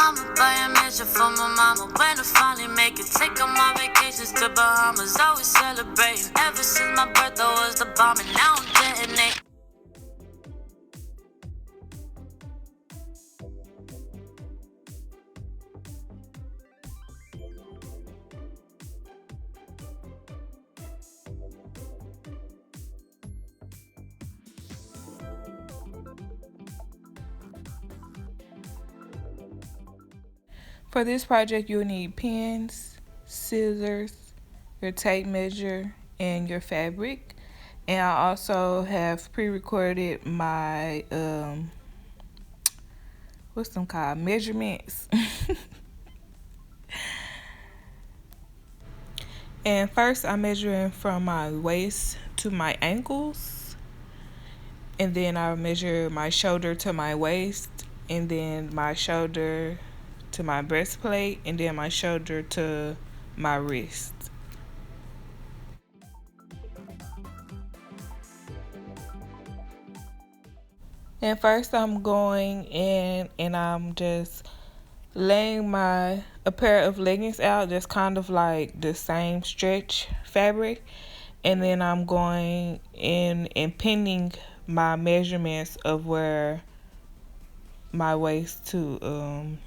I'ma buy a mansion for my mama when I finally make it. Take all my vacations to Bahamas, always celebrating. Ever since my birthday was the bomb, and now I'm detonating. For this project, you'll need pens, scissors, your tape measure, and your fabric. And I also have pre-recorded my what's them called, measurements. And first, I'm measuring from my waist to my ankles, and then I measure my shoulder to my waist, and then my shoulder to my breastplate, and then my shoulder to my wrist. And first I'm going in and I'm just laying a pair of leggings out that's kind of like the same stretch fabric, and then I'm going in and pinning my measurements of where my waist to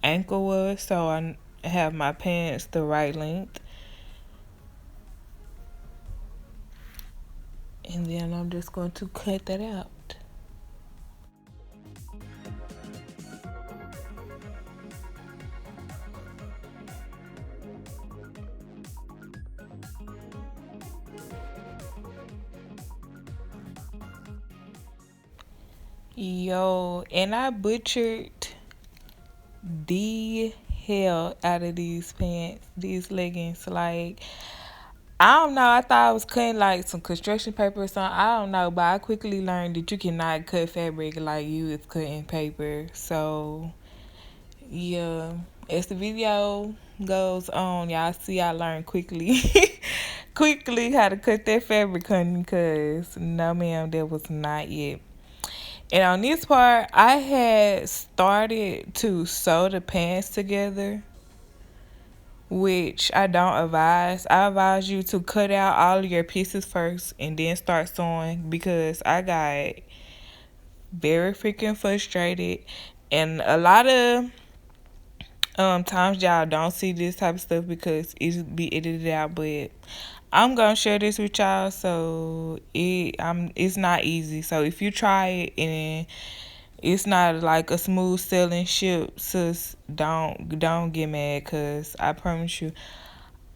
ankle was, so I have my pants the right length. And then I'm just going to cut that out. Yo, and I butchered the hell out of these pants, these leggings. Like, I don't know, I thought I was cutting like some construction paper or something. I don't know, but I quickly learned that you cannot cut fabric like you is cutting paper. So, yeah, as the video goes on, y'all see I learned quickly, quickly how to cut that fabric, honey, because no, ma'am, that was not it. And on this part, I had started to sew the pants together, which I don't advise. I advise you to cut out all of your pieces first and then start sewing, because I got very freaking frustrated. And a lot of times y'all don't see this type of stuff because it be edited out, but I'm gonna share this with y'all. So it's not easy. So if you try it and it's not like a smooth sailing ship, sis, don't get mad, cause I promise you,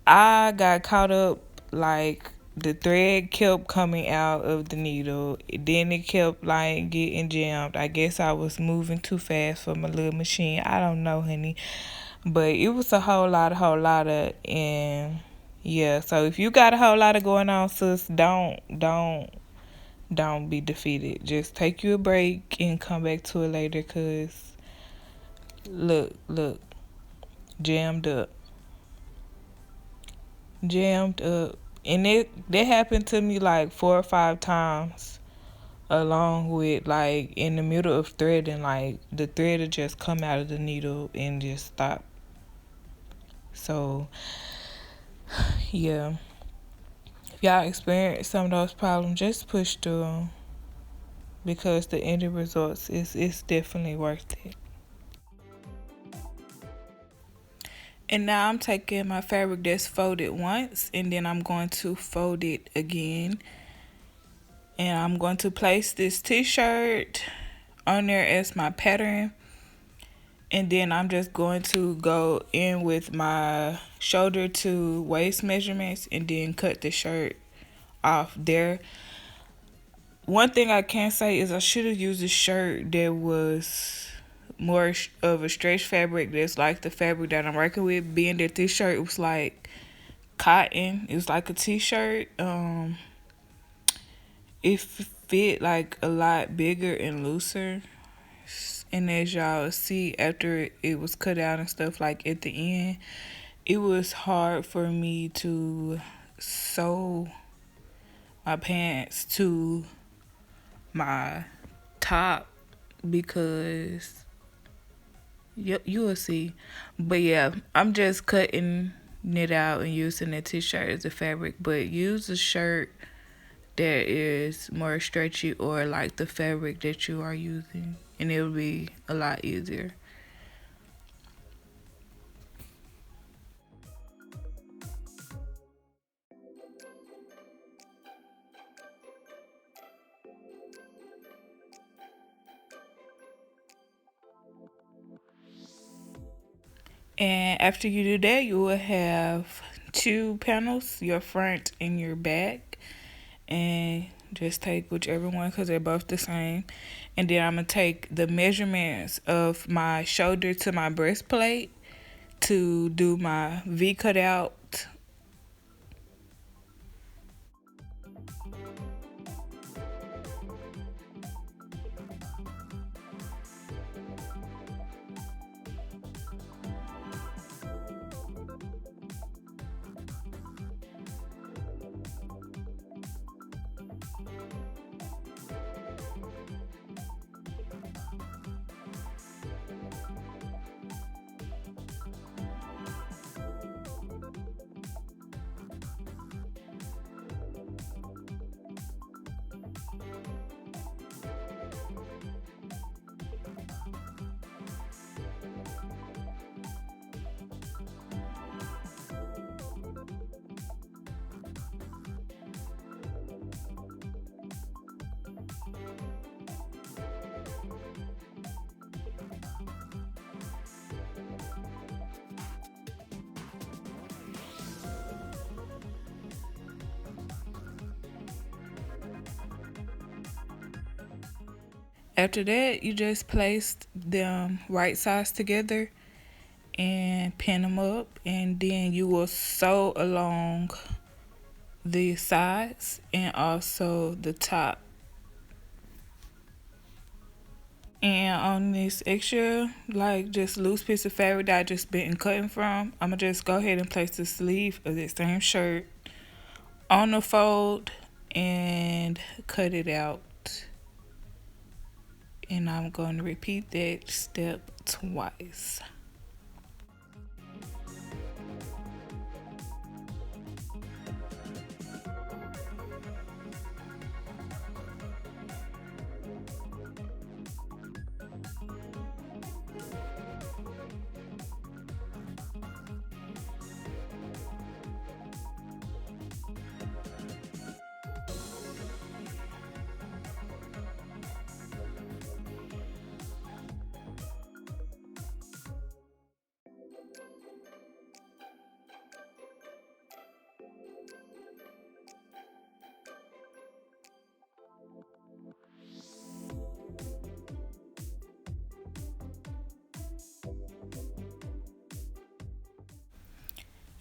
I got caught up. Like, the thread kept coming out of the needle, then it kept like getting jammed. I guess I was moving too fast for my little machine. I don't know, honey, but it was a whole lot of, and yeah. So if you got a whole lot of going on, sis, don't be defeated. Just take you a break and come back to it later, cause look, jammed up, and that happened to me like 4 or 5 times, along with like in the middle of threading, like the thread would just come out of the needle and just stop. So yeah, if y'all experience some of those problems, just push through them, because the end results is definitely worth it. And now I'm taking my fabric that's folded once, and then I'm going to fold it again. And I'm going to place this t-shirt on there as my pattern. And then I'm just going to go in with my shoulder to waist measurements and then cut the shirt off there. One thing I can say is I should have used a shirt that was more of a stretch fabric, that's like the fabric that I'm working with, being that this shirt was like cotton. It was like a t-shirt. It fit like a lot bigger and looser, and as y'all see, after it was cut out and stuff, like at the end, it was hard for me to sew my pants to my top, because You will see. But yeah, I'm just cutting it out and using the t-shirt as a fabric. But use a shirt that is more stretchy or like the fabric that you are using, and it'll be a lot easier. And after you do that, you will have two panels, your front and your back. And just take whichever one because they're both the same. And then I'm going to take the measurements of my shoulder to my breastplate to do my V cutout. After that, you just place them right sides together and pin them up, and then you will sew along the sides and also the top. And on this extra, like just loose piece of fabric that I just been cutting from, I'm gonna just go ahead and place the sleeve of this same shirt on the fold and cut it out. And I'm going to repeat that step twice.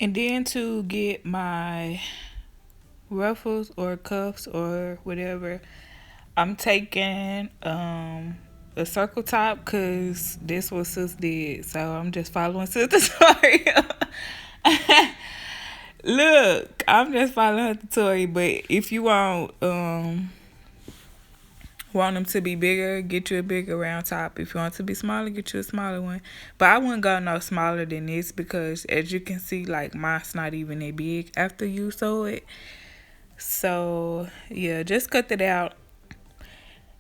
And then to get my ruffles or cuffs or whatever, I'm taking a circle top because this was Sis did. So I'm just following Sis tutorial. Look, I'm just following her tutorial. But if you want them to be bigger, get you a bigger round top. If you want to be smaller, get you a smaller one. But I wouldn't go no smaller than this because as you can see, like mine's not even that big after you sew it. So yeah, just cut it out.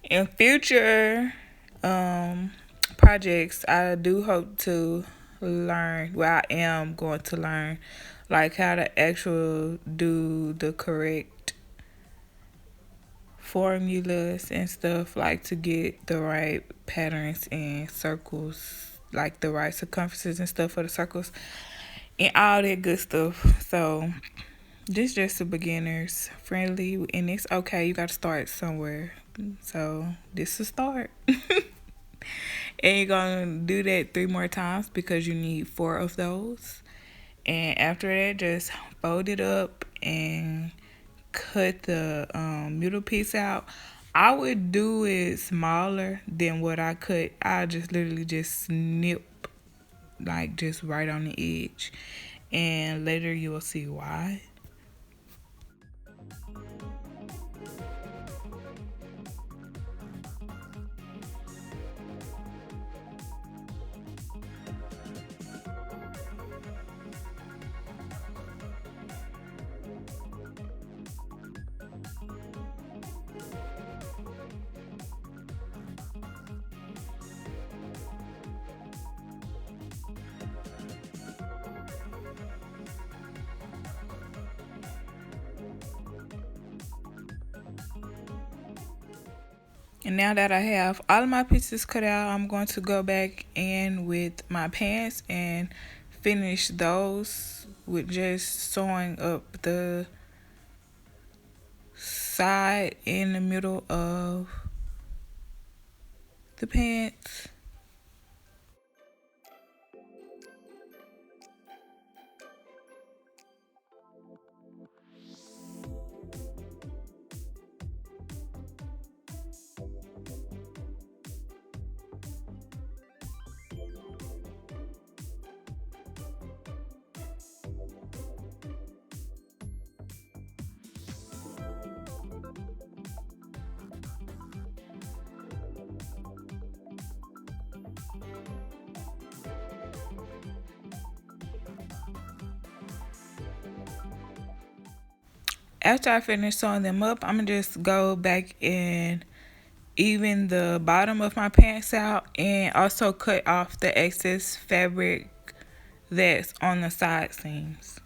In future projects, I do hope to learn, well, I am going to learn like how to actually do the correct formulas and stuff, like to get the right patterns and circles, like the right circumferences and stuff for the circles and all that good stuff. So this just a beginners friendly, and it's okay, you gotta start somewhere. So this is a start. And you're gonna do that 3 more times because you need 4 of those. And after that, just fold it up and cut the middle piece out. I would do it smaller than what I cut. I just literally just snip like just right on the edge, and later you will see why. And now that I have all of my pieces cut out, I'm going to go back in with my pants and finish those with just sewing up the side in the middle of the pants. After I finish sewing them up, I'm gonna just go back and even the bottom of my pants out and also cut off the excess fabric that's on the side seams.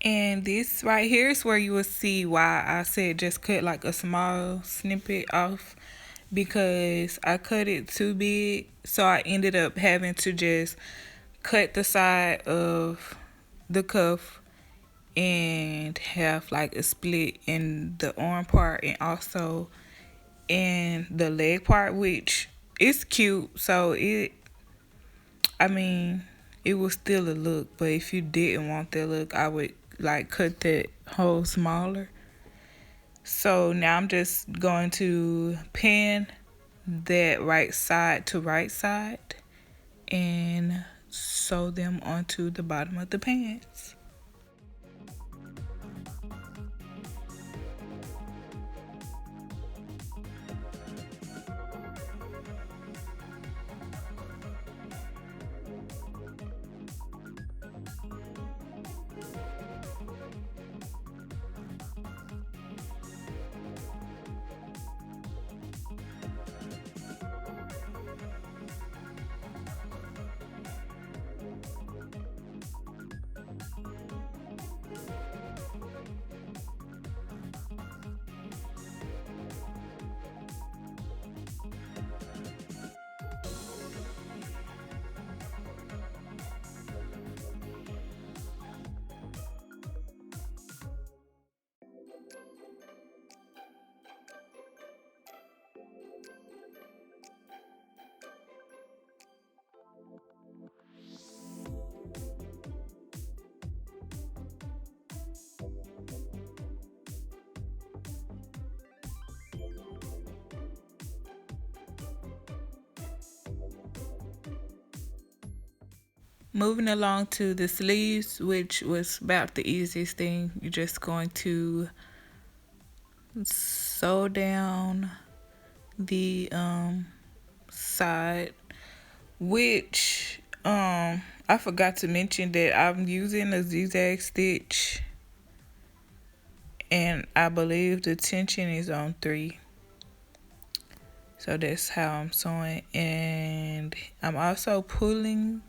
And this right here is where you will see why I said just cut like a small snippet off, because I cut it too big. So I ended up having to just cut the side of the cuff and have like a split in the arm part and also in the leg part, which is cute. So I mean, it was still a look, but if you didn't want that look, I would like cut that hole smaller. So now I'm just going to pin that right side to right side and sew them onto the bottom of the pants. Moving along to the sleeves, which was about the easiest thing. You're just going to sew down the side, which I forgot to mention that I'm using a zigzag stitch and I believe the tension is on 3. So that's how I'm sewing, and I'm also pulling,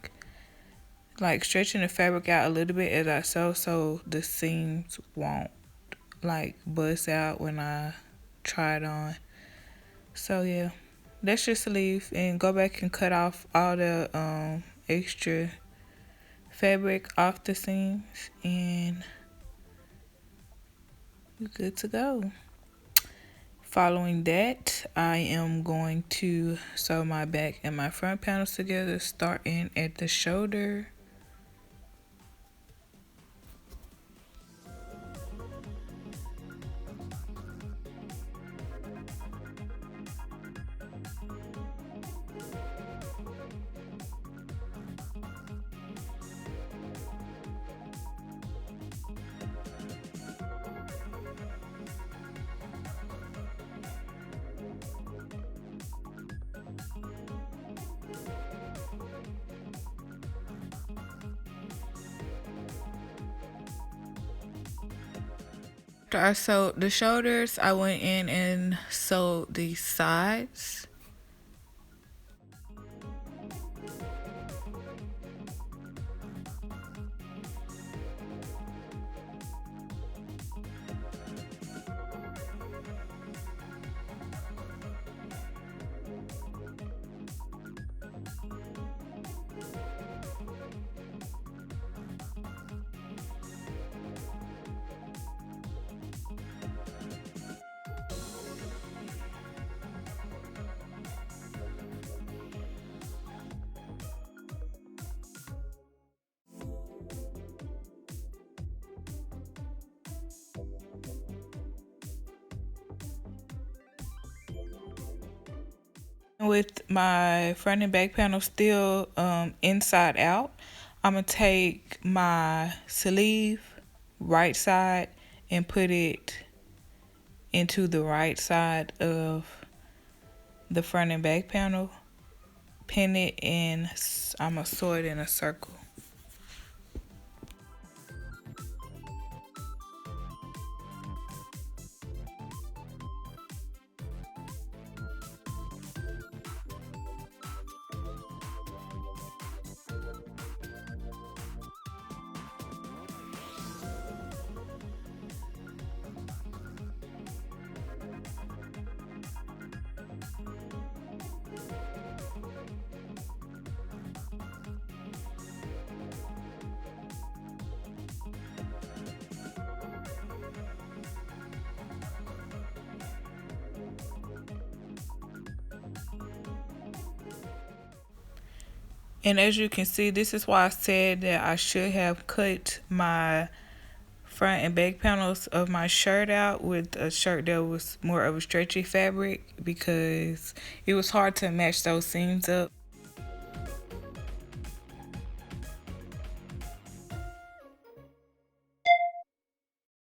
like stretching the fabric out a little bit as I sew so the seams won't like bust out when I try it on. So yeah, let's just leave and go back and cut off all the extra fabric off the seams and we're good to go. Following that, I am going to sew my back and my front panels together, starting at the shoulder. After I sewed the shoulders, I went in and sewed the sides. With my front and back panel still inside out, I'm going to take my sleeve right side and put it into the right side of the front and back panel, pin it, and I'm going to sew it in a circle. And as you can see, this is why I said that I should have cut my front and back panels of my shirt out with a shirt that was more of a stretchy fabric, because it was hard to match those seams up.